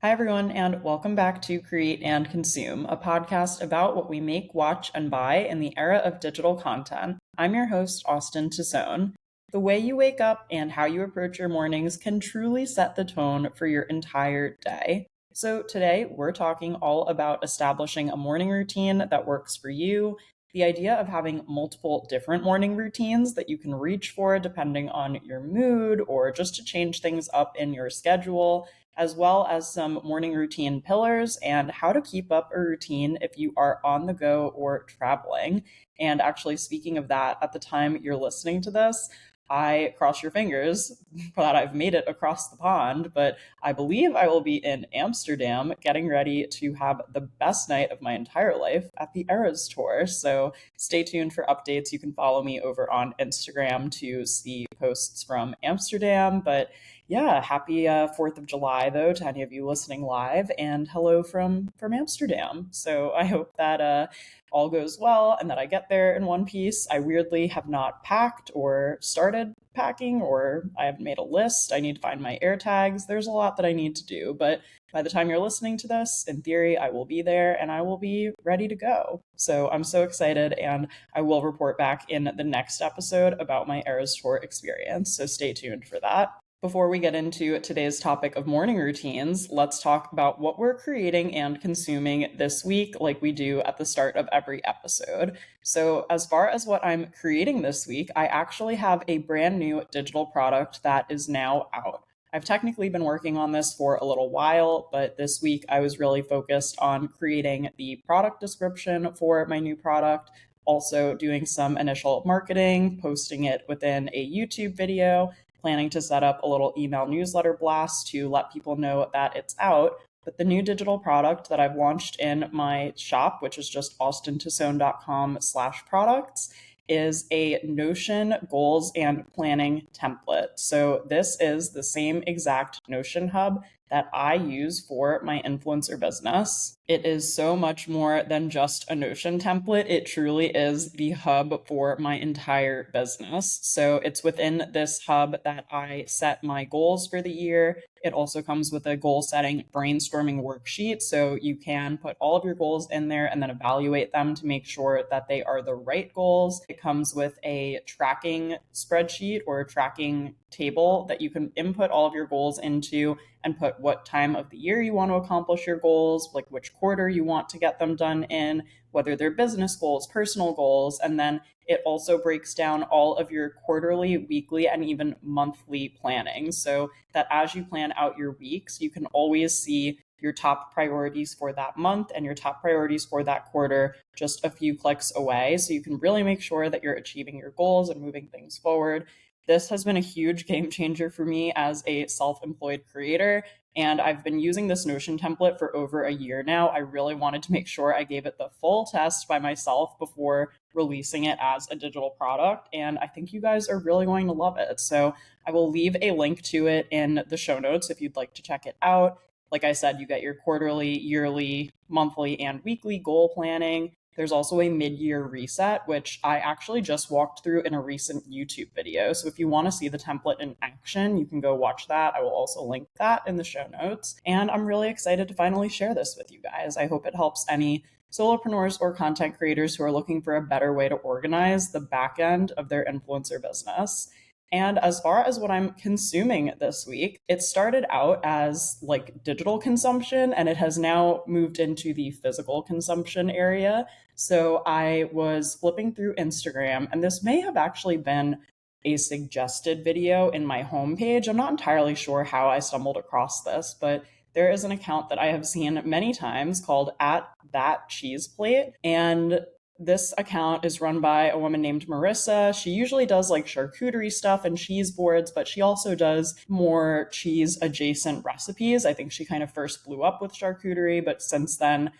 Hi, everyone, and welcome back to Create and Consume, a podcast about what we make, watch, and buy in the era of digital content. I'm your host, Austen Tosone. The way you wake up and how you approach your mornings can truly set the tone for your entire day. So, today we're talking all about establishing a morning routine that works for you, the idea of having multiple different morning routines that you can reach for depending on your mood or just to change things up in your schedule, as well as some morning routine pillars and how to keep up a routine if you are on the go or traveling. And actually, speaking of that, at the time you're listening to this, I cross your fingers that I've made it across the pond, but I believe I will be in Amsterdam getting ready to have the best night of my entire life at the Eras Tour. So stay tuned for updates. You can follow me over on Instagram to see posts from Amsterdam. But yeah, happy 4th of July, though, to any of you listening live, and hello from Amsterdam. So I hope that all goes well and that I get there in one piece. I weirdly have not packed or started packing, or I haven't made a list. I need to find my air tags. There's a lot that I need to do, but by the time you're listening to this, in theory, I will be there and I will be ready to go. So I'm so excited, and I will report back in the next episode about my Eras Tour experience. So stay tuned for that. Before we get into today's topic of morning routines, let's talk about what we're creating and consuming this week, like we do at the start of every episode. So, as far as what I'm creating this week, I actually have a brand new digital product that is now out. I've technically been working on this for a little while, but this week I was really focused on creating the product description for my new product, also doing some initial marketing, posting it within a YouTube video, planning to set up a little email newsletter blast to let people know that it's out. But the new digital product that I've launched in my shop, which is just austentosone.com/products, is a Notion goals and planning template. So this is the same exact Notion hub that I use for my influencer business. It is so much more than just a Notion template. It truly is the hub for my entire business. So it's within this hub that I set my goals for the year. It also comes with a goal setting brainstorming worksheet. So you can put all of your goals in there and then evaluate them to make sure that they are the right goals. It comes with a tracking spreadsheet or a tracking table that you can input all of your goals into and put what time of the year you want to accomplish your goals, like which quarter you want to get them done in, whether they're business goals, personal goals, and then it also breaks down all of your quarterly, weekly, and even monthly planning so that as you plan out your weeks, you can always see your top priorities for that month and your top priorities for that quarter just a few clicks away. So you can really make sure that you're achieving your goals and moving things forward. This has been a huge game changer for me as a self-employed creator, and I've been using this Notion template for over a year now. I really wanted to make sure I gave it the full test by myself before releasing it as a digital product, and I think you guys are really going to love it. So I will leave a link to it in the show notes if you'd like to check it out. Like I said, you get your quarterly, yearly, monthly, and weekly goal planning. There's also a mid-year reset, which I actually just walked through in a recent YouTube video. So if you want to see the template in action, you can go watch that. I will also link that in the show notes. And I'm really excited to finally share this with you guys. I hope it helps any solopreneurs or content creators who are looking for a better way to organize the back end of their influencer business. And as far as what I'm consuming this week, it started out as like digital consumption and it has now moved into the physical consumption area. So I was flipping through Instagram, and this may have actually been a suggested video in my homepage. I'm not entirely sure how I stumbled across this, but there is an account that I have seen many times called at that cheese plate. And this account is run by a woman named Marissa. She usually does like charcuterie stuff and cheese boards, but she also does more cheese adjacent recipes. I think she kind of first blew up with charcuterie, but since then,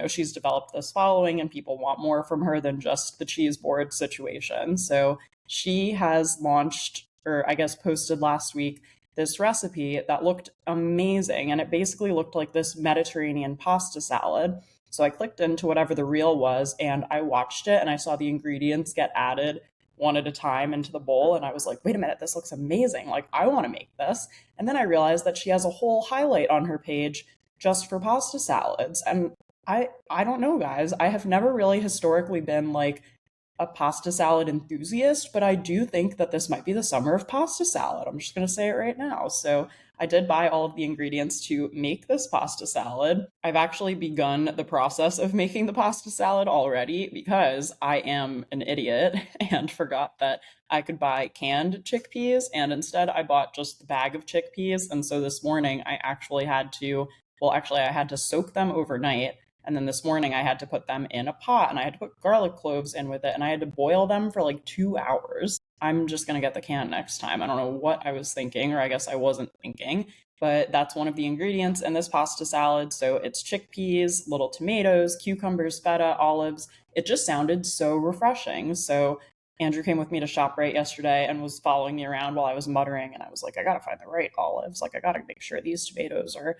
she's developed this following and people want more from her than just the cheese board situation. So she has launched, or I guess posted last week, this recipe that looked amazing. And it basically looked like this Mediterranean pasta salad. So I clicked into whatever the reel was and I watched it and I saw the ingredients get added one at a time into the bowl. And I was like, wait a minute, this looks amazing. Like, I want to make this. And then I realized that she has a whole highlight on her page just for pasta salads. And I don't know, guys. I have never really historically been like a pasta salad enthusiast, but I do think that this might be the summer of pasta salad. I'm just going to say it right now. So I did buy all of the ingredients to make this pasta salad. I've actually begun the process of making the pasta salad already because I am an idiot and forgot that I could buy canned chickpeas, and instead I bought just the bag of chickpeas. And so this morning I actually had to, well, actually, I had to soak them overnight. And then this morning I had to put them in a pot and I had to put garlic cloves in with it and I had to boil them for like 2 hours. I'm just going to get the can next time. I don't know what I was thinking, or I guess I wasn't thinking, but that's one of the ingredients in this pasta salad. So it's chickpeas, little tomatoes, cucumbers, feta, olives. It just sounded so refreshing. So Andrew came with me to ShopRite yesterday and was following me around while I was muttering. And I was like, I got to find the right olives. Like, I got to make sure these tomatoes are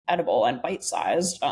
edible and bite sized.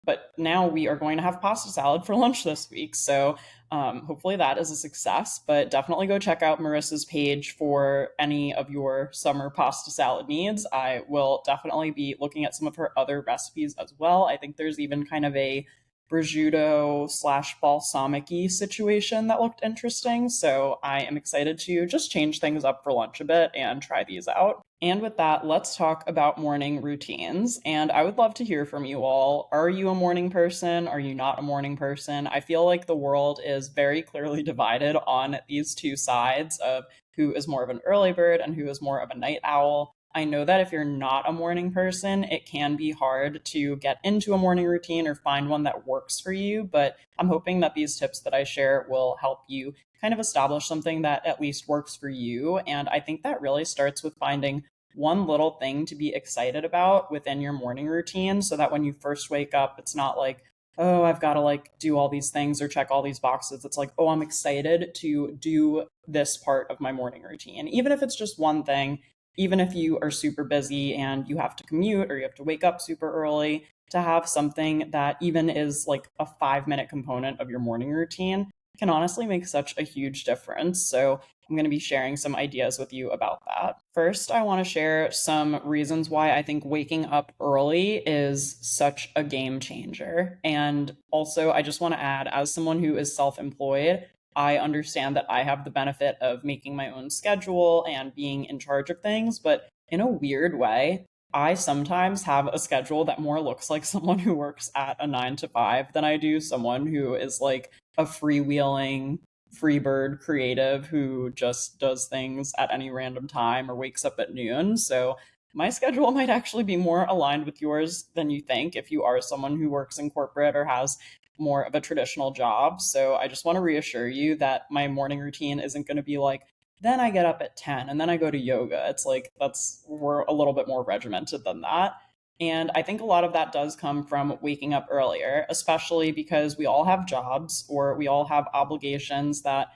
But now we are going to have pasta salad for lunch this week. So hopefully that is a success. But definitely go check out Marissa's page for any of your summer pasta salad needs. I will definitely be looking at some of her other recipes as well. I think there's even kind of a prosciutto slash balsamic situation that looked interesting. So I am excited to just change things up for lunch a bit and try these out. And with that, let's talk about morning routines. And I would love to hear from you all. Are you a morning person? Are you not a morning person? I feel like the world is very clearly divided on these two sides of who is more of an early bird and who is more of a night owl. I know that if you're not a morning person, it can be hard to get into a morning routine or find one that works for you. But I'm hoping that these tips that I share will help you kind of establish something that at least works for you. And I think that really starts with finding one little thing to be excited about within your morning routine so that when you first wake up, it's not like, oh, I've got to like do all these things or check all these boxes. It's like, oh, I'm excited to do this part of my morning routine. Even if it's just one thing, even if you are super busy and you have to commute or you have to wake up super early, to have something that even is like a 5 minute component of your morning routine can honestly make such a huge difference. So I'm going to be sharing some ideas with you about that. First, I want to share some reasons why I think waking up early is such a game changer. And also, I just want to add, as someone who is self employed, I understand that I have the benefit of making my own schedule and being in charge of things, but in a weird way, I sometimes have a schedule that more looks like someone who works at a 9 to 5 than I do someone who is like a freewheeling freebird creative who just does things at any random time or wakes up at noon. So my schedule might actually be more aligned with yours than you think if you are someone who works in corporate or has more of a traditional job. So I just want to reassure you that my morning routine isn't going to be like, then I get up at 10 and then I go to yoga. It's like we're a little bit more regimented than that. And I think a lot of that does come from waking up earlier, especially because we all have jobs or we all have obligations that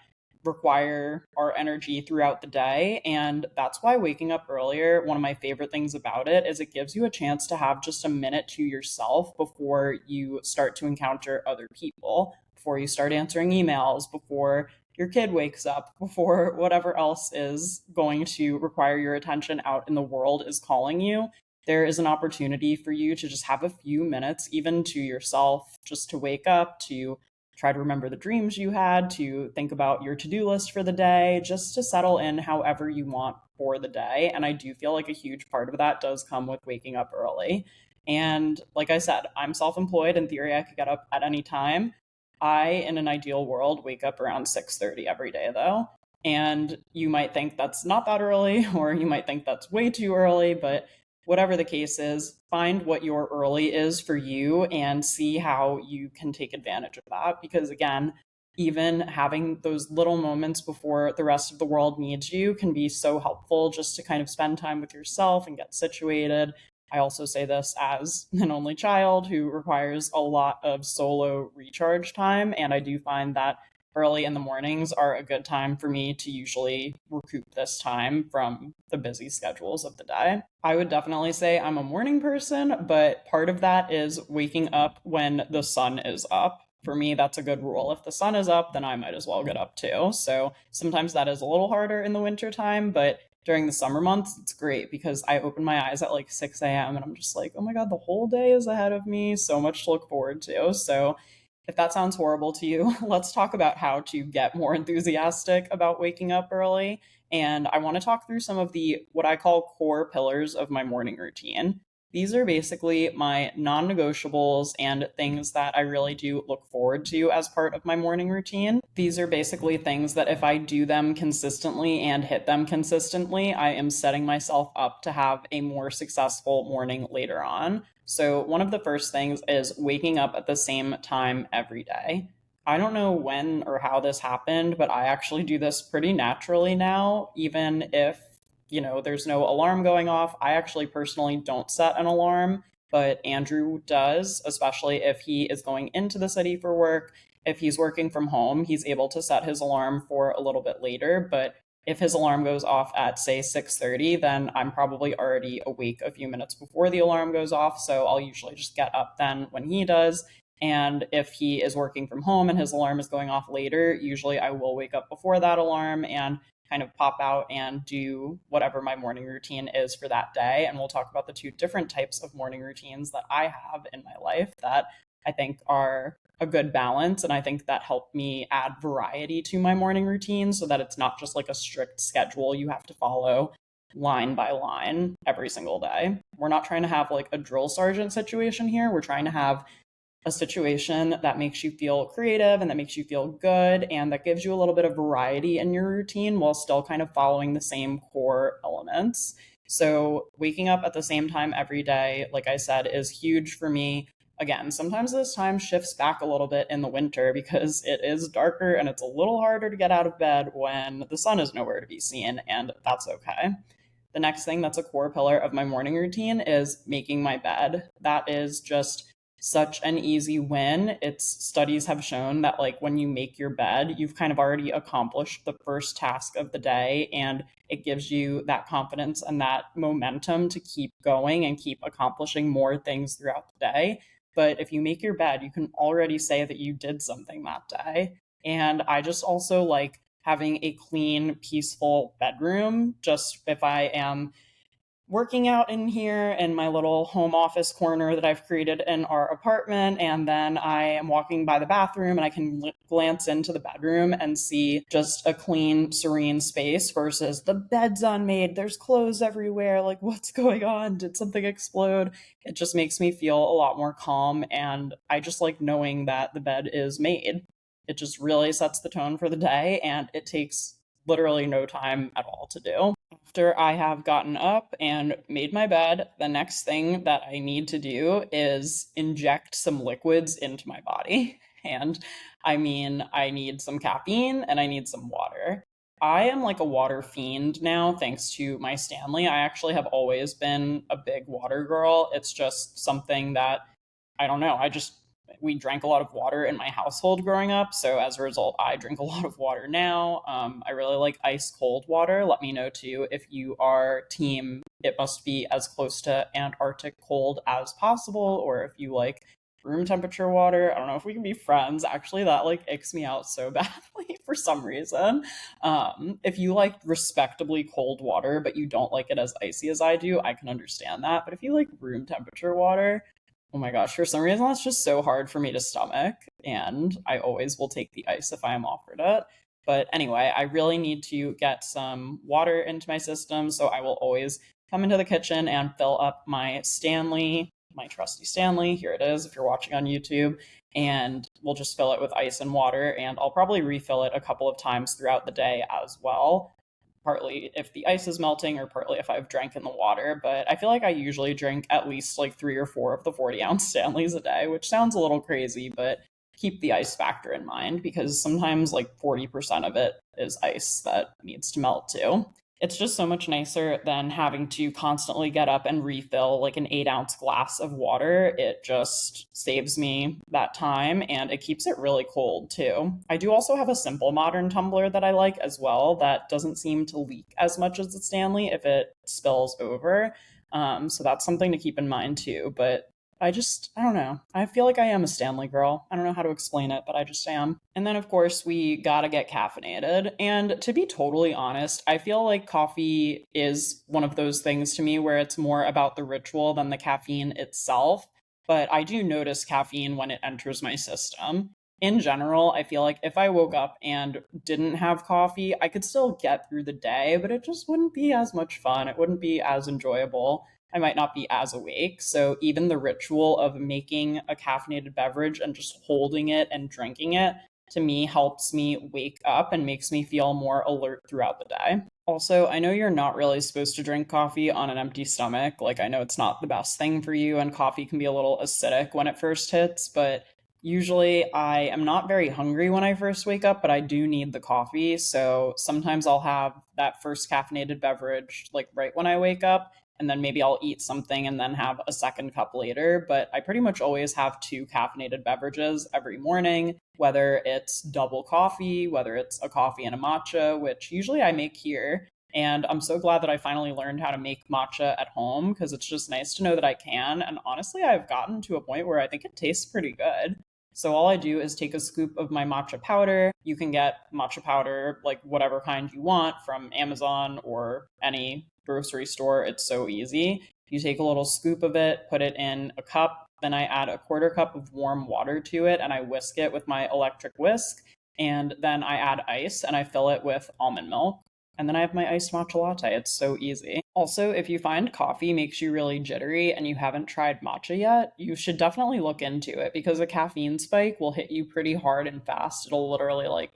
require our energy throughout the day. And that's why waking up earlier, one of my favorite things about it is it gives you a chance to have just a minute to yourself before you start to encounter other people, before you start answering emails, before your kid wakes up, before whatever else is going to require your attention out in the world is calling you. There is an opportunity for you to just have a few minutes, even to yourself, just to wake up, to try to remember the dreams you had, to think about your to-do list for the day, just to settle in however you want for the day. And I do feel like a huge part of that does come with waking up early. And like I said, I'm self-employed. In theory, I could get up at any time. I, in an ideal world, wake up around 6:30 every day, though. And you might think that's not that early, or you might think that's way too early, but whatever the case is, find what your early is for you and see how you can take advantage of that. Because again, even having those little moments before the rest of the world needs you can be so helpful just to kind of spend time with yourself and get situated. I also say this as an only child who requires a lot of solo recharge time. And I do find that early in the mornings are a good time for me to usually recoup this time from the busy schedules of the day. I would definitely say I'm a morning person, but part of that is waking up when the sun is up. For me, that's a good rule. If the sun is up, then I might as well get up too. So sometimes that is a little harder in the winter time, but during the summer months, it's great because I open my eyes at like 6 a.m. and I'm just like, oh my God, the whole day is ahead of me. So much to look forward to. So if that sounds horrible to you, let's talk about how to get more enthusiastic about waking up early. And I want to talk through some of the what I call core pillars of my morning routine. These are basically my non negotiables and things that I really do look forward to as part of my morning routine. These are basically things that if I do them consistently and hit them consistently, I am setting myself up to have a more successful morning later on. So, one of the first things is waking up at the same time every day. I don't know when or how this happened, but I actually do this pretty naturally now, even if there's no alarm going off. I actually personally don't set an alarm, but Andrew does, especially if he is going into the city for work. If he's working from home, he's able to set his alarm for a little bit later, but if his alarm goes off at say 6:30, then I'm probably already awake a few minutes before the alarm goes off, so I'll usually just get up then when he does. And if he is working from home and his alarm is going off later, usually I will wake up before that alarm and kind of pop out and do whatever my morning routine is for that day. And we'll talk about the two different types of morning routines that I have in my life that I think are a good balance. And I think that helped me add variety to my morning routine so that it's not just like a strict schedule you have to follow line by line every single day. We're not trying to have like a drill sergeant situation here. We're trying to have a situation that makes you feel creative and that makes you feel good and that gives you a little bit of variety in your routine while still kind of following the same core elements. So, waking up at the same time every day, like I said, is huge for me. Again, sometimes this time shifts back a little bit in the winter because it is darker and it's a little harder to get out of bed when the sun is nowhere to be seen, and that's okay. The next thing that's a core pillar of my morning routine is making my bed. That is just such an easy win. It's studies have shown that like when you make your bed, you've kind of already accomplished the first task of the day, and it gives you that confidence and that momentum to keep going and keep accomplishing more things throughout the day. But if you make your bed, you can already say that you did something that day. And I just also like having a clean, peaceful bedroom. Just if I am working out in here in my little home office corner that I've created in our apartment. And then I am walking by the bathroom and I can glance into the bedroom and see just a clean, serene space versus the bed's unmade. There's clothes everywhere. Like, what's going on? Did something explode? It just makes me feel a lot more calm. And I just like knowing that the bed is made. It just really sets the tone for the day and it takes literally no time at all to do. After I have gotten up and made my bed, the next thing that I need to do is inject some liquids into my body. And I mean, I need some caffeine and I need some water. I am like a water fiend now, thanks to my Stanley. I actually have always been a big water girl. It's just something that I don't know. We drank a lot of water in my household growing up. So as a result, I drink a lot of water now. I really like ice cold water. Let me know too if you are team, it must be as close to Antarctic cold as possible, or if you like room temperature water. I don't know if we can be friends. Actually, that like icks me out so badly for some reason. If you like respectably cold water, but you don't like it as icy as I do, I can understand that. But if you like room temperature water, oh my gosh, for some reason that's just so hard for me to stomach, and I always will take the ice if I am offered it. But anyway, I really need to get some water into my system, so I will always come into the kitchen and fill up my Stanley, my trusty Stanley. Here it is if you're watching on YouTube, and we'll just fill it with ice and water, and I'll probably refill it a couple of times throughout the day as well, partly if the ice is melting or partly if I've drank in the water. But I feel like I usually drink at least like 3 or 4 of the 40-ounce Stanleys a day, which sounds a little crazy, but keep the ice factor in mind because sometimes like 40% of it is ice that needs to melt too. It's just so much nicer than having to constantly get up and refill like an 8-ounce glass of water. It just saves me that time and it keeps it really cold too. I do also have a simple modern tumbler that I like as well that doesn't seem to leak as much as the Stanley if it spills over. So that's something to keep in mind too. But I don't know. I feel like I am a Stanley girl. I don't know how to explain it, but I just am. And then, of course, we gotta get caffeinated. And to be totally honest, I feel like coffee is one of those things to me where it's more about the ritual than the caffeine itself. But I do notice caffeine when it enters my system. In general, I feel like if I woke up and didn't have coffee, I could still get through the day, but it just wouldn't be as much fun. It wouldn't be as enjoyable. I might not be as awake. So even the ritual of making a caffeinated beverage and just holding it and drinking it to me helps me wake up and makes me feel more alert throughout the day. Also, I know you're not really supposed to drink coffee on an empty stomach. Like, I know it's not the best thing for you, and coffee can be a little acidic when it first hits, but usually I am not very hungry when I first wake up, but I do need the coffee. So sometimes I'll have that first caffeinated beverage like right when I wake up, and then maybe I'll eat something and then have a second cup later. But I pretty much always have two caffeinated beverages every morning, whether it's double coffee, whether it's a coffee and a matcha, which usually I make here. And I'm so glad that I finally learned how to make matcha at home because it's just nice to know that I can. And honestly, I've gotten to a point where I think it tastes pretty good. So all I do is take a scoop of my matcha powder. You can get matcha powder, like whatever kind you want, from Amazon or any grocery store. It's so easy. You take a little scoop of it, put it in a cup, then I add a quarter cup of warm water to it and I whisk it with my electric whisk. And then I add ice and I fill it with almond milk. And then I have my iced matcha latte. It's so easy. Also, if you find coffee makes you really jittery and you haven't tried matcha yet, you should definitely look into it because a caffeine spike will hit you pretty hard and fast. It'll literally like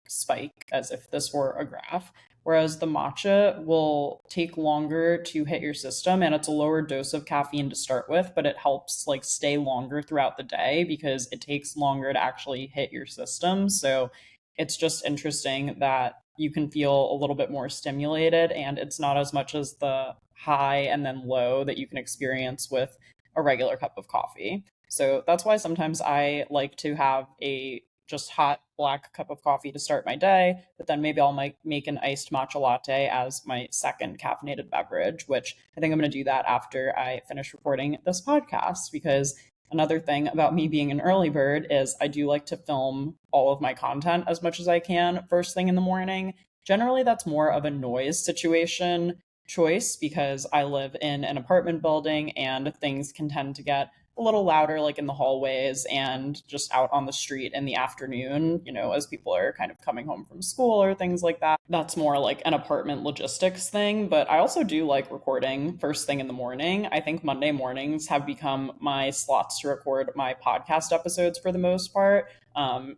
spike as if this were a graph. Whereas the matcha will take longer to hit your system and it's a lower dose of caffeine to start with, but it helps like stay longer throughout the day because it takes longer to actually hit your system. So it's just interesting that you can feel a little bit more stimulated and it's not as much as the high and then low that you can experience with a regular cup of coffee. So that's why sometimes I like to have a just hot black cup of coffee to start my day, but then maybe I'll make an iced matcha latte as my second caffeinated beverage, which I think I'm going to do that after I finish recording this podcast because another thing about me being an early bird is I do like to film all of my content as much as I can first thing in the morning. Generally, that's more of a noise situation choice because I live in an apartment building and things can tend to get a little louder, like in the hallways and just out on the street in the afternoon, as people are kind of coming home from school or things like that. That's more like an apartment logistics thing. But I also do like recording first thing in the morning. I think Monday mornings have become my slots to record my podcast episodes for the most part.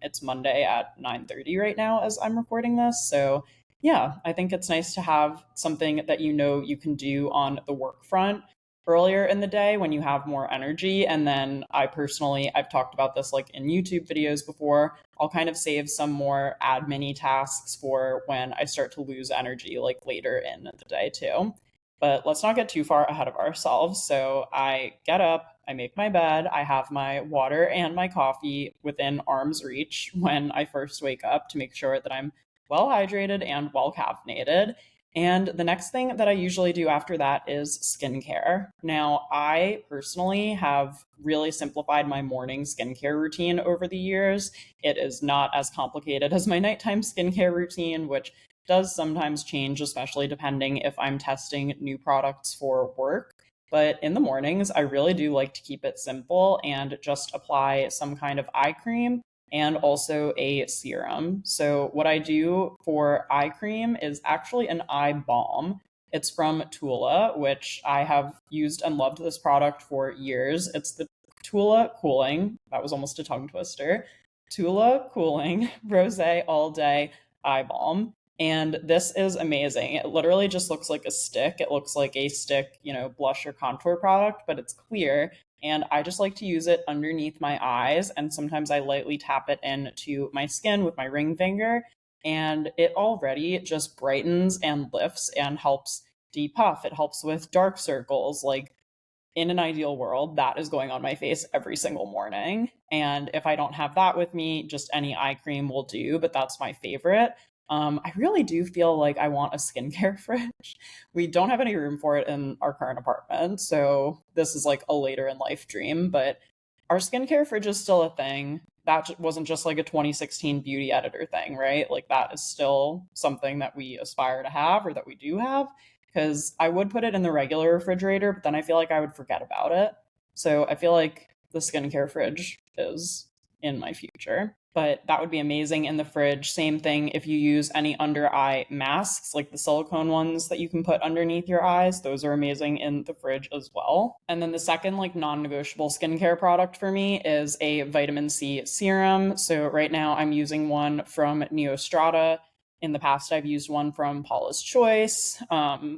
It's Monday at 9:30 right now as I'm recording this. So yeah, I think it's nice to have something that you can do on the work front earlier in the day when you have more energy. And then I've talked about this like in YouTube videos before. I'll kind of save some more admin tasks for when I start to lose energy like later in the day too. But let's not get too far ahead of ourselves. So I get up, I make my bed, I have my water and my coffee within arm's reach when I first wake up to make sure that I'm well hydrated and well caffeinated. And the next thing that I usually do after that is skincare. Now, I personally have really simplified my morning skincare routine over the years. It is not as complicated as my nighttime skincare routine, which does sometimes change, especially depending if I'm testing new products for work. But in the mornings, I really do like to keep it simple and just apply some kind of eye cream and also a serum. So, what I do for eye cream is actually an eye balm. It's from Tula, which I have used and loved this product for years. It's the Tula Cooling, that was almost a tongue twister, Tula Cooling Rose All Day Eye Balm. And this is amazing. It literally just looks like a stick. It looks like a stick, blush or contour product, but it's clear and I just like to use it underneath my eyes. And sometimes I lightly tap it into my skin with my ring finger. And it already just brightens and lifts and helps depuff. It helps with dark circles. Like in an ideal world, that is going on my face every single morning. And if I don't have that with me, just any eye cream will do, but that's my favorite. I really do feel like I want a skincare fridge. We don't have any room for it in our current apartment, so this is like a later in life dream, but our skincare fridge is still a thing. That wasn't just like a 2016 beauty editor thing, right? Like that is still something that we aspire to have or that we do have because I would put it in the regular refrigerator, but then I feel like I would forget about it. So I feel like the skincare fridge is in my future. But that would be amazing in the fridge. Same thing if you use any under eye masks, like the silicone ones that you can put underneath your eyes. Those are amazing in the fridge as well. And then the second, like, non negotiable skincare product for me is a vitamin C serum. So right now I'm using one from Neostrata. In the past, I've used one from Paula's Choice.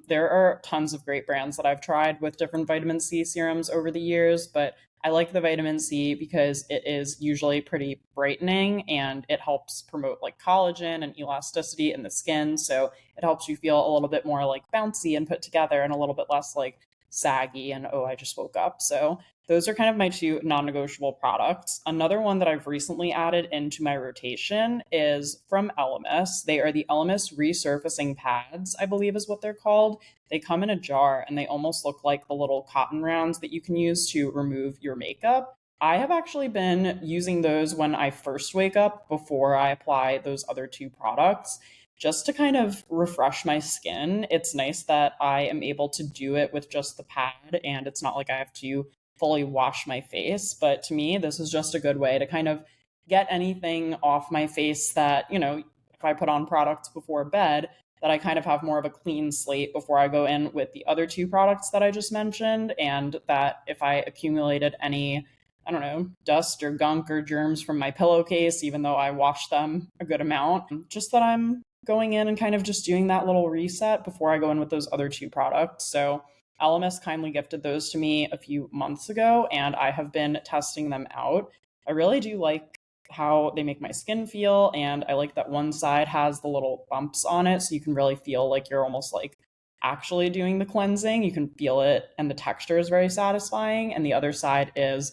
There are tons of great brands that I've tried with different vitamin C serums over the years, but I like the vitamin C because it is usually pretty brightening and it helps promote like collagen and elasticity in the skin. So it helps you feel a little bit more like bouncy and put together and a little bit less like saggy and oh, I just woke up. So those are kind of my two non negotiable products. Another one that I've recently added into my rotation is from Elemis. They are the Elemis resurfacing pads, I believe is what they're called. They come in a jar and they almost look like the little cotton rounds that you can use to remove your makeup. I have actually been using those when I first wake up before I apply those other two products just to kind of refresh my skin. It's nice that I am able to do it with just the pad and it's not like I have to fully wash my face. But to me, this is just a good way to kind of get anything off my face that, if I put on products before bed, that I kind of have more of a clean slate before I go in with the other two products that I just mentioned. And that if I accumulated any, I don't know, dust or gunk or germs from my pillowcase, even though I wash them a good amount, just that I'm going in and kind of just doing that little reset before I go in with those other two products. So LMS kindly gifted those to me a few months ago, and I have been testing them out. I really do like how they make my skin feel, and I like that one side has the little bumps on it, so you can really feel like you're almost like actually doing the cleansing. You can feel it, and the texture is very satisfying, and the other side is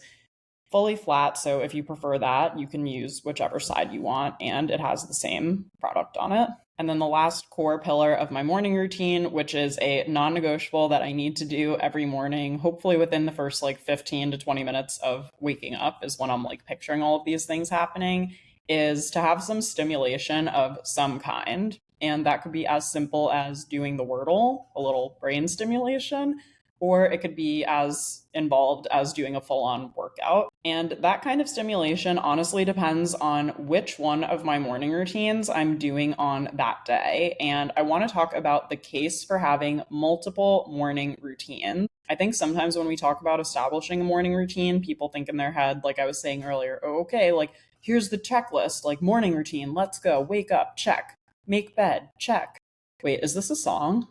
fully flat. So if you prefer that, you can use whichever side you want, and it has the same product on it. And then the last core pillar of my morning routine, which is a non negotiable that I need to do every morning, hopefully within the first like 15 to 20 minutes of waking up, is when I'm like picturing all of these things happening, is to have some stimulation of some kind. And that could be as simple as doing the Wordle, a little brain stimulation, or it could be as involved as doing a full on workout. And that kind of stimulation honestly depends on which one of my morning routines I'm doing on that day. And I want to talk about the case for having multiple morning routines. I think sometimes when we talk about establishing a morning routine, people think in their head, like I was saying earlier, oh, okay, like here's the checklist, like morning routine, let's go, wake up, check, make bed, check. Wait, is this a song?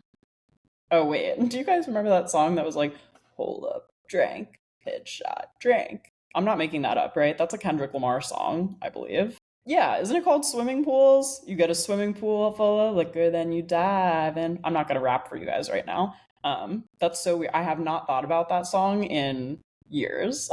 Oh wait, do you guys remember that song that was like, hold up, drank, headshot, drank? I'm not making that up, right? That's a Kendrick Lamar song, I believe. Yeah, isn't it called Swimming Pools? You get a swimming pool full of liquor, then you dive in. I'm not gonna rap for you guys right now. That's so weird. I have not thought about that song in years.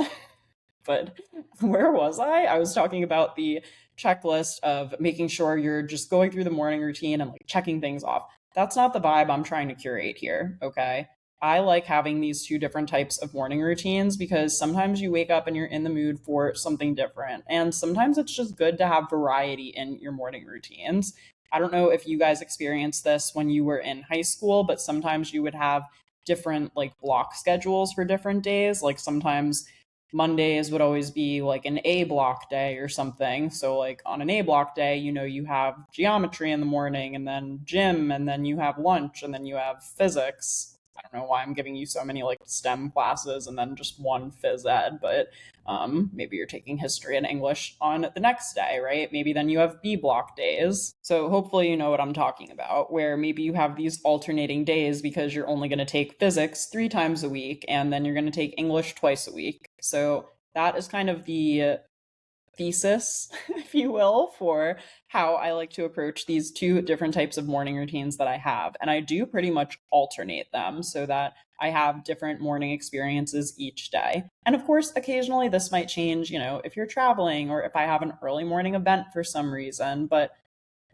But where was I? I was talking about the checklist of making sure you're just going through the morning routine and like checking things off. That's not the vibe I'm trying to curate here, okay? I like having these two different types of morning routines because sometimes you wake up and you're in the mood for something different. And sometimes it's just good to have variety in your morning routines. I don't know if you guys experienced this when you were in high school, but sometimes you would have different like block schedules for different days. Like sometimes Mondays would always be like an A block day or something. So, like on an A block day, you have geometry in the morning and then gym and then you have lunch and then you have physics. I don't know why I'm giving you so many like STEM classes and then just one phys ed, but maybe you're taking history and English on the next day, right? Maybe then you have B block days. So hopefully you know what I'm talking about, where maybe you have these alternating days because you're only going to take physics 3 times a week and then you're going to take English twice a week. So that is kind of the thesis, if you will, for how I like to approach these two different types of morning routines that I have. And I do pretty much alternate them so that I have different morning experiences each day. And of course, occasionally this might change, if you're traveling or if I have an early morning event for some reason. But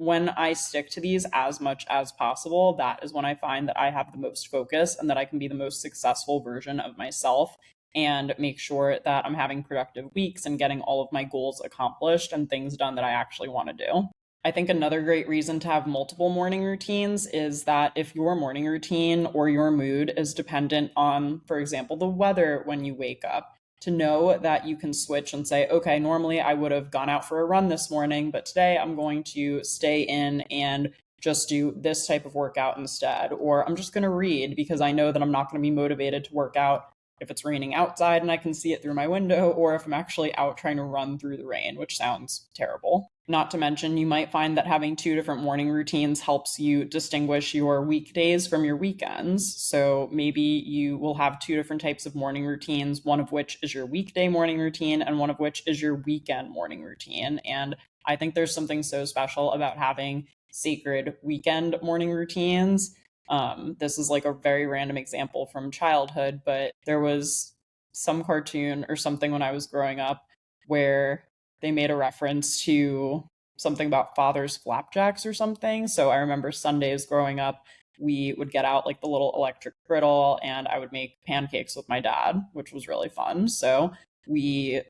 when I stick to these as much as possible, that is when I find that I have the most focus and that I can be the most successful version of myself and make sure that I'm having productive weeks and getting all of my goals accomplished and things done that I actually want to do. I think another great reason to have multiple morning routines is that if your morning routine or your mood is dependent on, for example, the weather when you wake up, to know that you can switch and say, okay, normally I would have gone out for a run this morning, but today I'm going to stay in and just do this type of workout instead. Or I'm just going to read because I know that I'm not going to be motivated to work out if it's raining outside and I can see it through my window, or if I'm actually out trying to run through the rain, which sounds terrible. Not to mention, you might find that having two different morning routines helps you distinguish your weekdays from your weekends. So maybe you will have two different types of morning routines, one of which is your weekday morning routine, and one of which is your weekend morning routine. And I think there's something so special about having sacred weekend morning routines. This is like a very random example from childhood, but there was some cartoon or something when I was growing up where they made a reference to something about father's flapjacks or something. So I remember Sundays growing up, we would get out like the little electric griddle and I would make pancakes with my dad, which was really fun. So we,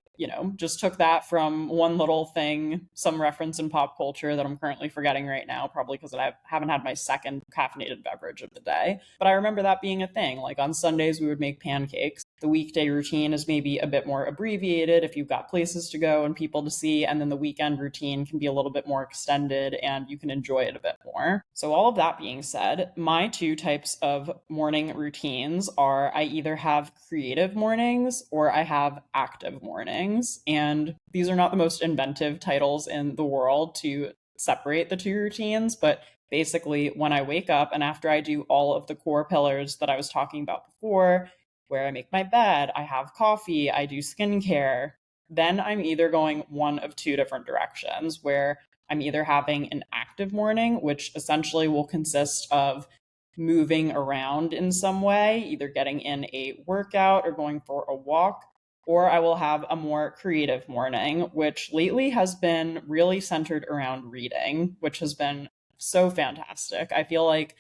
just took that from one little thing, some reference in pop culture that I'm currently forgetting right now, probably because I haven't had my second caffeinated beverage of the day. But I remember that being a thing. Like on Sundays, we would make pancakes. The weekday routine is maybe a bit more abbreviated if you've got places to go and people to see. And then the weekend routine can be a little bit more extended and you can enjoy it a bit more. So, all of that being said, my two types of morning routines are I either have creative mornings or I have active mornings. And these are not the most inventive titles in the world to separate the two routines, but basically, when I wake up and after I do all of the core pillars that I was talking about before, where I make my bed, I have coffee, I do skincare, then I'm either going one of two different directions where I'm either having an active morning, which essentially will consist of moving around in some way, either getting in a workout or going for a walk, or I will have a more creative morning, which lately has been really centered around reading, which has been so fantastic. I feel like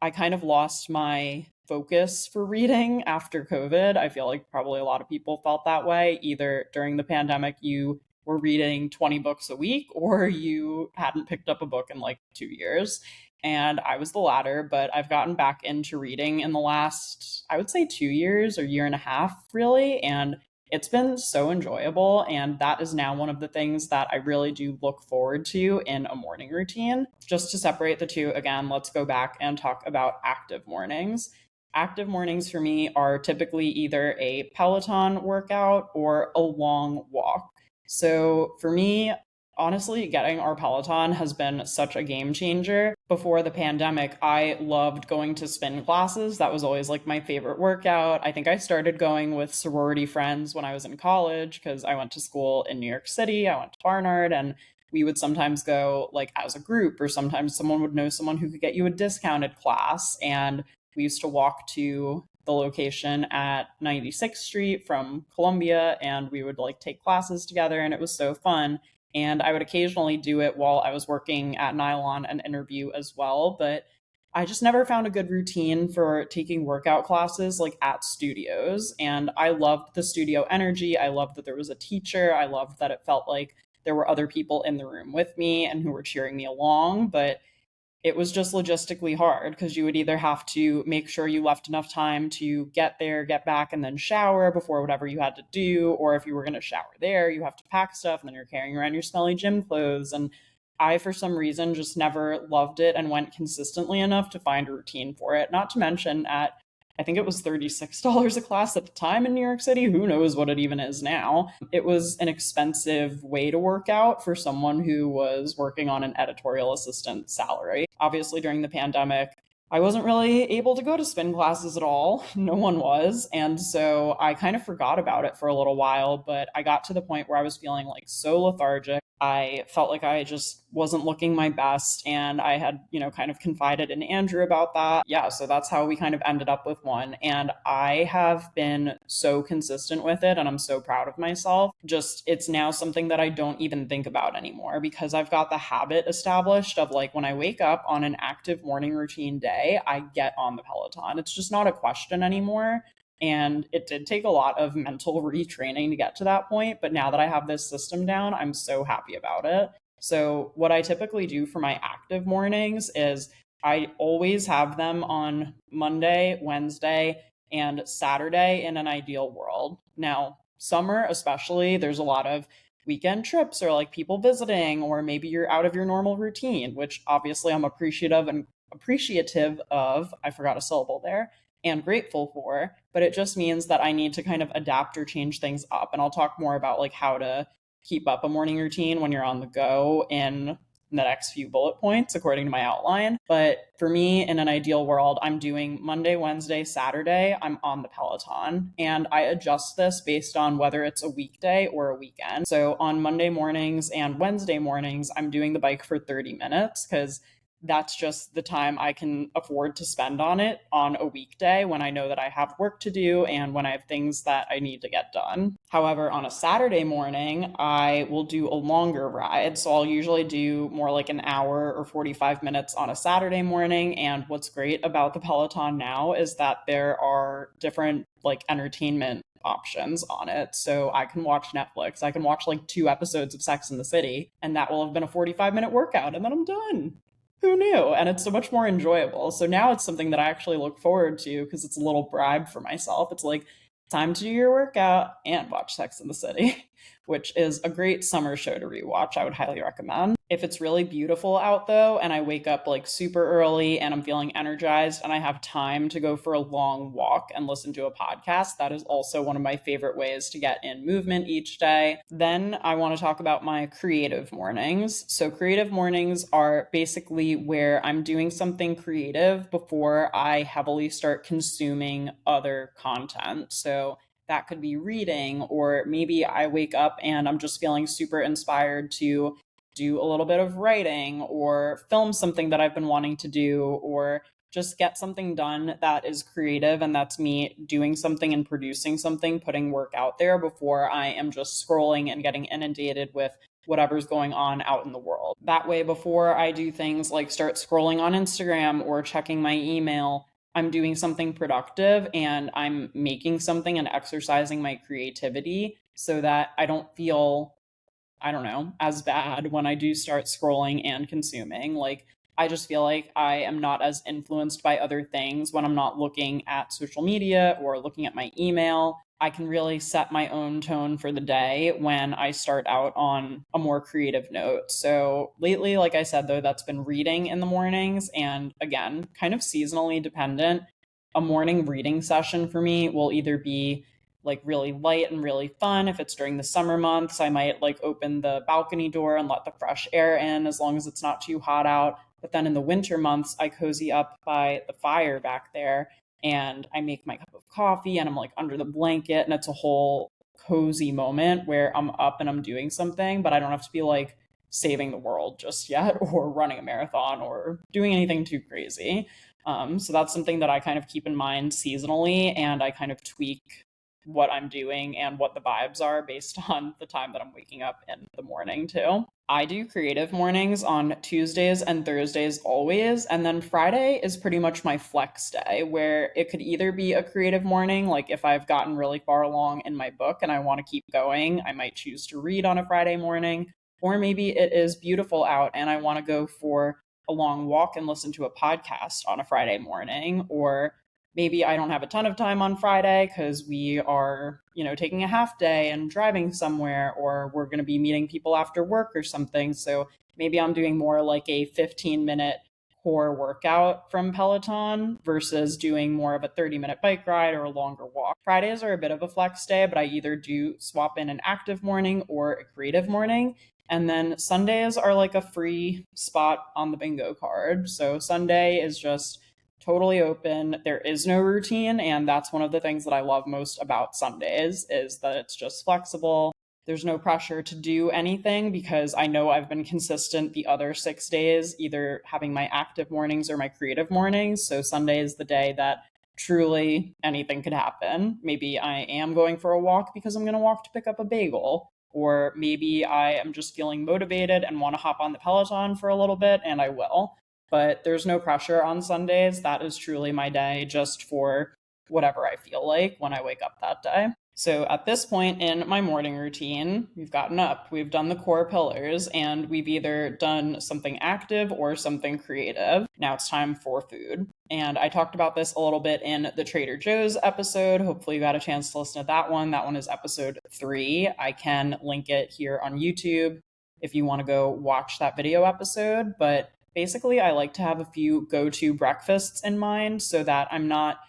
I kind of lost my focus for reading after COVID. I feel like probably a lot of people felt that way. Either during the pandemic, you were reading 20 books a week, or you hadn't picked up a book in like 2 years. And I was the latter, but I've gotten back into reading in the last, I would say, 2 years or year and a half, really. And it's been so enjoyable. And that is now one of the things that I really do look forward to in a morning routine. Just to separate the two, again, let's go back and talk about active mornings. Active mornings for me are typically either a Peloton workout or a long walk. So for me, honestly, getting our Peloton has been such a game changer. Before the pandemic, I loved going to spin classes. That was always like my favorite workout. I think I started going with sorority friends when I was in college because I went to school in New York City. I went to Barnard and we would sometimes go like as a group, or sometimes someone would know someone who could get you a discounted class. And we used to walk to the location at 96th Street from Columbia and we would like take classes together and it was so fun. And I would occasionally do it while I was working at Nylon and Interview as well. But I just never found a good routine for taking workout classes like at studios. And I loved the studio energy. I loved that there was a teacher. I loved that it felt like there were other people in the room with me and who were cheering me along. But it was just logistically hard because you would either have to make sure you left enough time to get there, get back, and then shower before whatever you had to do. Or if you were going to shower there, you have to pack stuff and then you're carrying around your smelly gym clothes. And I, for some reason, just never loved it and went consistently enough to find a routine for it. Not to mention I think it was $36 a class at the time in New York City. Who knows what it even is now? It was an expensive way to work out for someone who was working on an editorial assistant salary. Obviously, during the pandemic, I wasn't really able to go to spin classes at all. No one was. And so I kind of forgot about it for a little while, but I got to the point where I was feeling like so lethargic. I felt like I just wasn't looking my best. And I had, kind of confided in Andrew about that. Yeah, so that's how we kind of ended up with one. And I have been so consistent with it. And I'm so proud of myself. Just, it's now something that I don't even think about anymore because I've got the habit established of like when I wake up on an active morning routine day, I get on the Peloton. It's just not a question anymore. And it did take a lot of mental retraining to get to that point. But now that I have this system down, I'm so happy about it. So, what I typically do for my active mornings is I always have them on Monday, Wednesday, and Saturday in an ideal world. Now, summer, especially, there's a lot of weekend trips or like people visiting, or maybe you're out of your normal routine, which obviously I'm appreciative of. I forgot a syllable there and grateful for, but it just means that I need to kind of adapt or change things up. And I'll talk more about like how to keep up a morning routine when you're on the go in the next few bullet points according to my outline. But for me, in an ideal world, I'm doing Monday, Wednesday, Saturday, I'm on the Peloton. And I adjust this based on whether it's a weekday or a weekend. So on Monday mornings and Wednesday mornings, I'm doing the bike for 30 minutes because that's just the time I can afford to spend on it on a weekday when I know that I have work to do and when I have things that I need to get done. However, on a Saturday morning, I will do a longer ride. So I'll usually do more like an hour or 45 minutes on a Saturday morning. And what's great about the Peloton now is that there are different like entertainment options on it. So I can watch Netflix. I can watch like 2 episodes of Sex in the City, and that will have been a 45-minute workout, and then I'm done. Who knew? And it's so much more enjoyable. So now it's something that I actually look forward to because it's a little bribe for myself. It's like time to do your workout and watch Sex in the City, which is a great summer show to rewatch. I would highly recommend. If it's really beautiful out though, and I wake up like super early and I'm feeling energized and I have time to go for a long walk and listen to a podcast, that is also one of my favorite ways to get in movement each day. Then I want to talk about my creative mornings. So creative mornings are basically where I'm doing something creative before I heavily start consuming other content. So that could be reading, or maybe I wake up and I'm just feeling super inspired to do a little bit of writing or film something that I've been wanting to do, or just get something done that is creative. And that's me doing something and producing something, putting work out there before I am just scrolling and getting inundated with whatever's going on out in the world. That way, before I do things like start scrolling on Instagram or checking my email, I'm doing something productive and I'm making something and exercising my creativity so that I don't feel, I don't know, as bad when I do start scrolling and consuming. Like, I just feel like I am not as influenced by other things when I'm not looking at social media or looking at my email. I can really set my own tone for the day when I start out on a more creative note. So lately, like I said, though, that's been reading in the mornings. And again, kind of seasonally dependent. A morning reading session for me will either be like really light and really fun. If it's during the summer months, I might like open the balcony door and let the fresh air in as long as it's not too hot out. But then in the winter months, I cozy up by the fire back there and I make my cup of coffee and I'm like under the blanket, and it's a whole cozy moment where I'm up and I'm doing something, but I don't have to be like saving the world just yet or running a marathon or doing anything too crazy. So that's something that I kind of keep in mind seasonally, and I kind of tweak what I'm doing and what the vibes are based on the time that I'm waking up in the morning too. I do creative mornings on Tuesdays and Thursdays always, and then Friday is pretty much my flex day where it could either be a creative morning, like if I've gotten really far along in my book and I want to keep going, I might choose to read on a Friday morning, or maybe it is beautiful out and I want to go for a long walk and listen to a podcast on a Friday morning, or maybe I don't have a ton of time on Friday because we are, taking a half day and driving somewhere, or we're going to be meeting people after work or something. So maybe I'm doing more like a 15-minute core workout from Peloton versus doing more of a 30-minute bike ride or a longer walk. Fridays are a bit of a flex day, but I either do swap in an active morning or a creative morning. And then Sundays are like a free spot on the bingo card. So Sunday is just totally open. There is no routine, and that's one of the things that I love most about Sundays is that it's just flexible. There's no pressure to do anything because I know I've been consistent the other 6 days, either having my active mornings or my creative mornings. So Sunday is the day that truly anything could happen. Maybe I am going for a walk because I'm going to walk to pick up a bagel. Or maybe I am just feeling motivated and want to hop on the Peloton for a little bit, and I will. But there's no pressure on Sundays. That is truly my day just for whatever I feel like when I wake up that day. So at this point in my morning routine, we've gotten up, we've done the core pillars, and we've either done something active or something creative. Now it's time for food. And I talked about this a little bit in the Trader Joe's episode. Hopefully, you got a chance to listen to that one. That one is episode 3. I can link it here on YouTube if you want to go watch that video episode. But basically, I like to have a few go to breakfasts in mind so that I'm not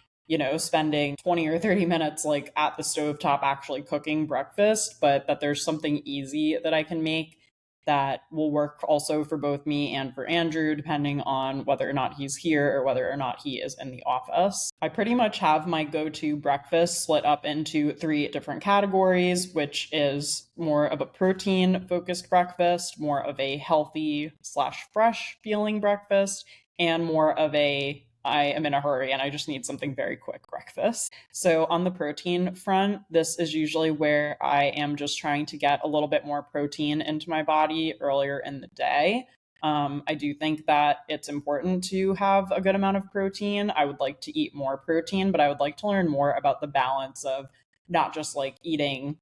spending 20 or 30 minutes like at the stovetop actually cooking breakfast, but that there's something easy that I can make that will work also for both me and for Andrew, depending on whether or not he's here or whether or not he is in the office. I pretty much have my go-to breakfast split up into 3 different categories, which is more of a protein-focused breakfast, more of a healthy / fresh feeling breakfast, and more of a I am in a hurry and I just need something very quick breakfast. So, on the protein front, this is usually where I am just trying to get a little bit more protein into my body earlier in the day. I do think that it's important to have a good amount of protein. I would like to eat more protein, but I would like to learn more about the balance of not just like eating,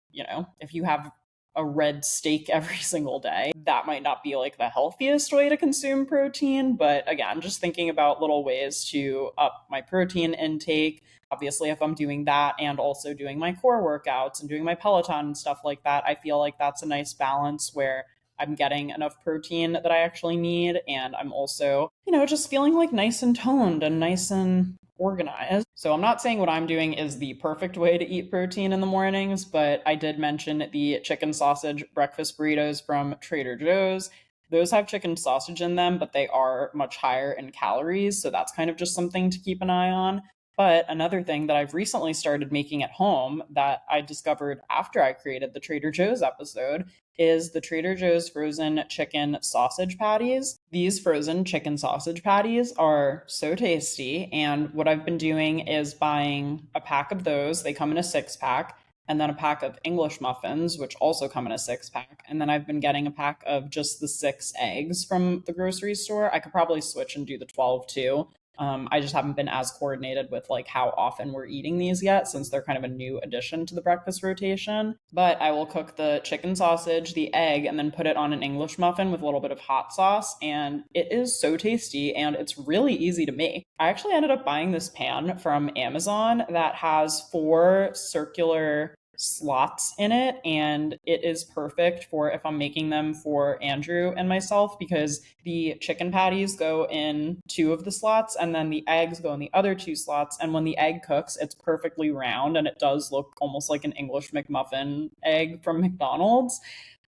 if you have a red steak every single day. That might not be like the healthiest way to consume protein, but again, just thinking about little ways to up my protein intake. Obviously, if I'm doing that and also doing my core workouts and doing my Peloton and stuff like that, I feel like that's a nice balance where I'm getting enough protein that I actually need. And I'm also, just feeling like nice and toned and nice and organized. So I'm not saying what I'm doing is the perfect way to eat protein in the mornings, but I did mention the chicken sausage breakfast burritos from Trader Joe's. Those have chicken sausage in them, but they are much higher in calories. So that's kind of just something to keep an eye on. But another thing that I've recently started making at home that I discovered after I created the Trader Joe's episode is the Trader Joe's frozen chicken sausage patties. These frozen chicken sausage patties are so tasty. And what I've been doing is buying a pack of those. They come in a 6-pack, and then a pack of English muffins, which also come in a 6-pack. And then I've been getting a pack of just the 6 eggs from the grocery store. I could probably switch and do the 12 too. I just haven't been as coordinated with like how often we're eating these yet, since they're kind of a new addition to the breakfast rotation. But I will cook the chicken sausage, the egg, and then put it on an English muffin with a little bit of hot sauce. And it is so tasty and it's really easy to make. I actually ended up buying this pan from Amazon that has 4 circular slots in it, and it is perfect for if I'm making them for Andrew and myself, because the chicken patties go in 2 of the slots and then the eggs go in the other 2 slots, and when the egg cooks it's perfectly round and it does look almost like an English McMuffin egg from McDonald's.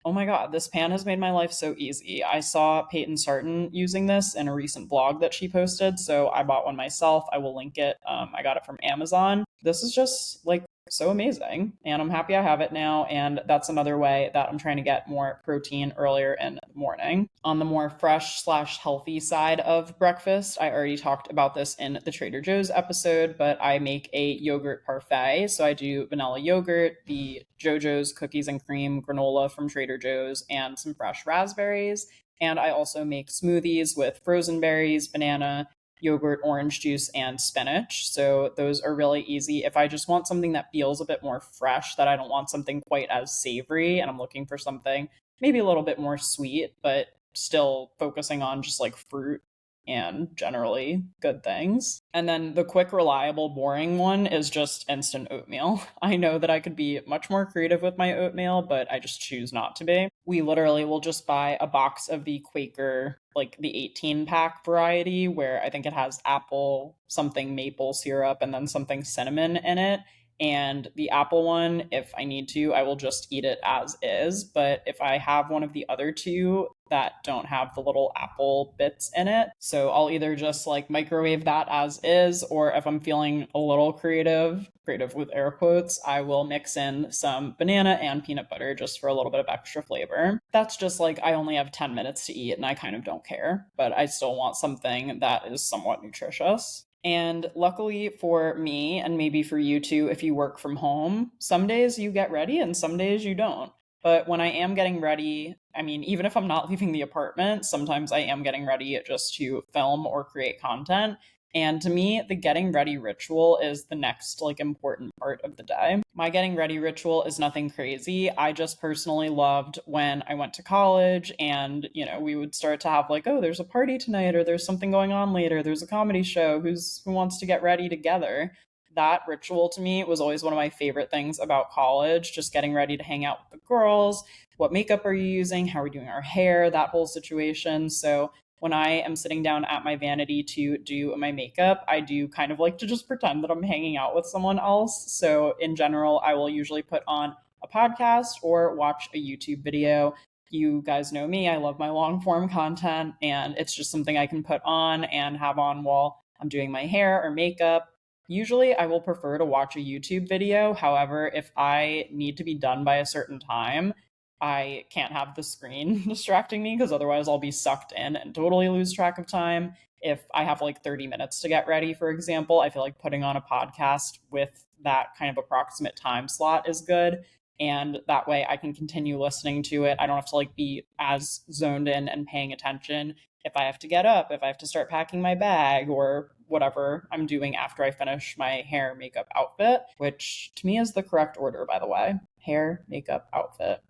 Oh my God, this pan has made my life so easy. I saw Peyton Sarton using this in a recent blog that she posted, so I bought one myself. I will link it. I got it from Amazon. This is just like so amazing, and I'm happy I have it now, and that's another way that I'm trying to get more protein earlier in the morning. On the more fresh / healthy side of breakfast, I already talked about this in the Trader Joe's episode, but I make a yogurt parfait. So I do vanilla yogurt, the JoJo's cookies and cream granola from Trader Joe's, and some fresh raspberries. And I also make smoothies with frozen berries, banana, yogurt, orange juice, and spinach. So those are really easy. If I just want something that feels a bit more fresh, that I don't want something quite as savory, and I'm looking for something maybe a little bit more sweet, but still focusing on just like fruit and generally good things. And then the quick, reliable, boring one is just instant oatmeal. I know that I could be much more creative with my oatmeal, but I just choose not to be. We literally will just buy a box of the Quaker, like the 18-pack variety, where I think it has apple, something maple syrup, and then something cinnamon in it. And the apple one, if I need to, I will just eat it as is. But if I have one of the other two that don't have the little apple bits in it, so I'll either just like microwave that as is, or if I'm feeling a little creative with air quotes, I will mix in some banana and peanut butter just for a little bit of extra flavor. That's just like I only have 10 minutes to eat and I kind of don't care, but I still want something that is somewhat nutritious. And luckily for me, and maybe for you too, if you work from home, some days you get ready and some days you don't. But when I am getting ready, I mean, even if I'm not leaving the apartment, sometimes I am getting ready just to film or create content. And to me, the getting ready ritual is the next like important part of the day. My getting ready ritual is nothing crazy. I just personally loved when I went to college and, we would start to have like, oh, there's a party tonight or there's something going on later. There's a comedy show. Who wants to get ready together? That ritual to me was always one of my favorite things about college, just getting ready to hang out with the girls. What makeup are you using? How are we doing our hair? That whole situation. So when I am sitting down at my vanity to do my makeup, I do kind of like to just pretend that I'm hanging out with someone else. So in general, I will usually put on a podcast or watch a YouTube video. You guys know me, I love my long form content, and it's just something I can put on and have on while I'm doing my hair or makeup. Usually, I will prefer to watch a YouTube video. However, if I need to be done by a certain time, I can't have the screen distracting me because otherwise I'll be sucked in and totally lose track of time. If I have like 30 minutes to get ready, for example, I feel like putting on a podcast with that kind of approximate time slot is good. And that way I can continue listening to it. I don't have to like be as zoned in and paying attention if I have to get up, if I have to start packing my bag or whatever I'm doing after I finish my hair, makeup, outfit, which to me is the correct order, by the way. Hair, makeup, outfit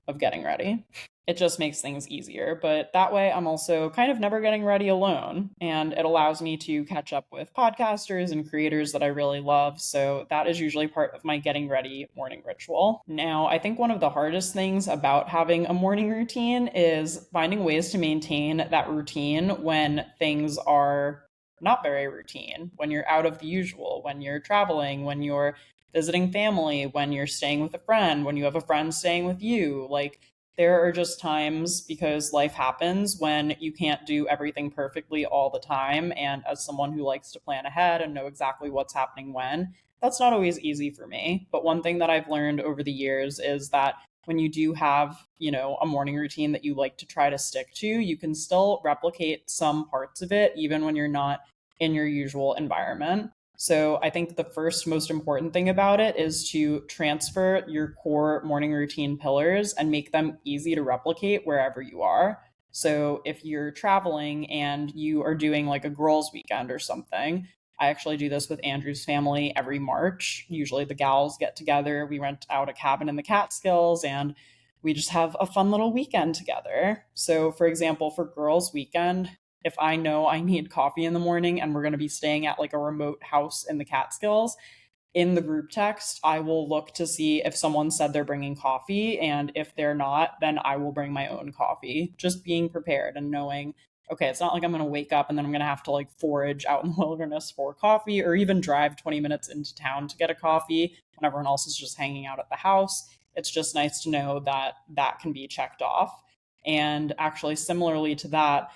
of getting ready. It just makes things easier. But that way, I'm also kind of never getting ready alone. And it allows me to catch up with podcasters and creators that I really love. So that is usually part of my getting ready morning ritual. Now, I think one of the hardest things about having a morning routine is finding ways to maintain that routine when things are not very routine, when you're out of the usual, when you're traveling, when you're visiting family, when you're staying with a friend, when you have a friend staying with you. Like, there are just times because life happens when you can't do everything perfectly all the time. And as someone who likes to plan ahead and know exactly what's happening when, that's not always easy for me. But one thing that I've learned over the years is that when you do have, a morning routine that you like to try to stick to, you can still replicate some parts of it, even when you're not in your usual environment. So I think the first most important thing about it is to transfer your core morning routine pillars and make them easy to replicate wherever you are. So if you're traveling and you are doing like a girls' weekend or something, I actually do this with Andrew's family every March. Usually the gals get together, we rent out a cabin in the Catskills, and we just have a fun little weekend together. So, for example, for girls' weekend, if I know I need coffee in the morning and we're going to be staying at like a remote house in the Catskills, in the group text, I will look to see if someone said they're bringing coffee. And if they're not, then I will bring my own coffee. Just being prepared and knowing, okay, it's not like I'm going to wake up and then I'm going to have to like forage out in the wilderness for coffee or even drive 20 minutes into town to get a coffee when everyone else is just hanging out at the house. It's just nice to know that that can be checked off. And actually, similarly to that,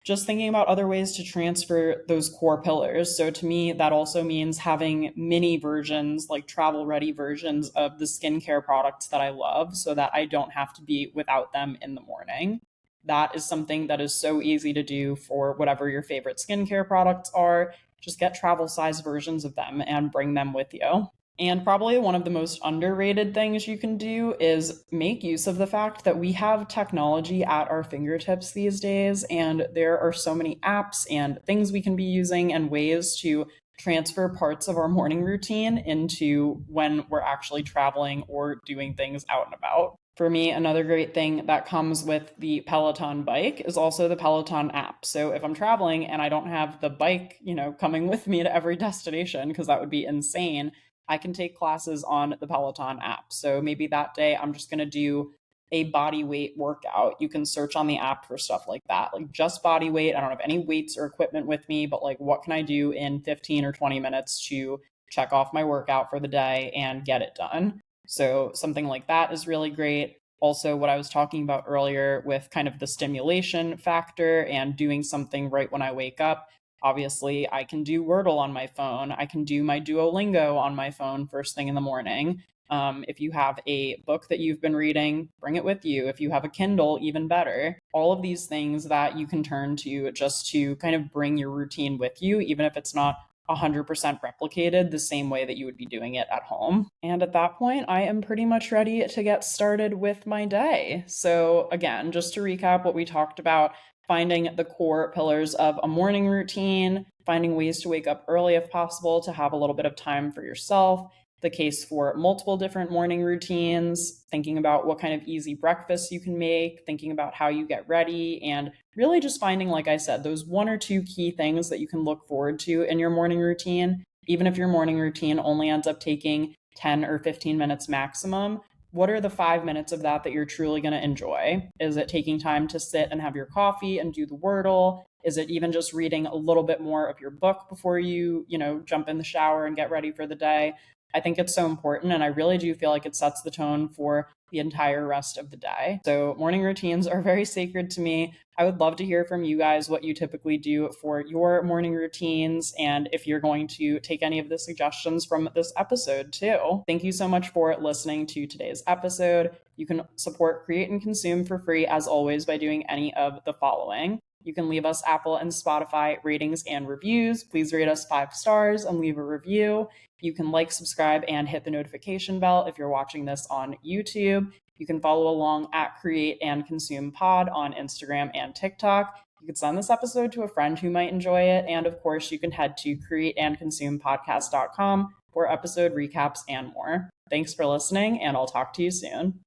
just thinking about other ways to transfer those core pillars. So to me, that also means having mini versions, like travel ready versions of the skincare products that I love so that I don't have to be without them in the morning. That is something that is so easy to do for whatever your favorite skincare products are. Just get travel size versions of them and bring them with you. And probably one of the most underrated things you can do is make use of the fact that we have technology at our fingertips these days, and there are so many apps and things we can be using and ways to transfer parts of our morning routine into when we're actually traveling or doing things out and about. For me, another great thing that comes with the Peloton bike is also the Peloton app. So if I'm traveling and I don't have the bike, coming with me to every destination, because that would be insane, I can take classes on the Peloton app. So maybe that day I'm just going to do a body weight workout. You can search on the app for stuff like that, like just body weight. I don't have any weights or equipment with me, but like what can I do in 15 or 20 minutes to check off my workout for the day, and get it done. So something like that is really great. Also, what I was talking about earlier with kind of the stimulation factor and doing something right when I wake up. Obviously, I can do Wordle on my phone. I can do my Duolingo on my phone first thing in the morning. If you have a book that you've been reading, bring it with you. If you have a Kindle, even better. All of these things that you can turn to just to kind of bring your routine with you, even if it's not 100% replicated the same way that you would be doing it at home. And at that point, I am pretty much ready to get started with my day. So, again, just to recap what we talked about, finding the core pillars of a morning routine, finding ways to wake up early if possible to have a little bit of time for yourself, the case for multiple different morning routines, thinking about what kind of easy breakfasts you can make, thinking about how you get ready, and really just finding, like I said, those one or two key things that you can look forward to in your morning routine. Even if your morning routine only ends up taking 10 or 15 minutes maximum, what are the 5 minutes of that that you're truly going to enjoy? Is it taking time to sit and have your coffee and do the Wordle? Is it even just reading a little bit more of your book before you jump in the shower and get ready for the day? I think it's so important, and I really do feel like it sets the tone for the entire rest of the day. So morning routines are very sacred to me. I would love to hear from you guys what you typically do for your morning routines, and if you're going to take any of the suggestions from this episode too. Thank you so much for listening to today's episode. You can support Create and Consume for free, as always, by doing any of the following. You can leave us Apple and Spotify ratings and reviews. Please rate us 5 stars and leave a review. You can like, subscribe, and hit the notification bell if you're watching this on YouTube. You can follow along at Create and Consume Pod on Instagram and TikTok. You could send this episode to a friend who might enjoy it. And of course, you can head to createandconsumepodcast.com for episode recaps and more. Thanks for listening, and I'll talk to you soon.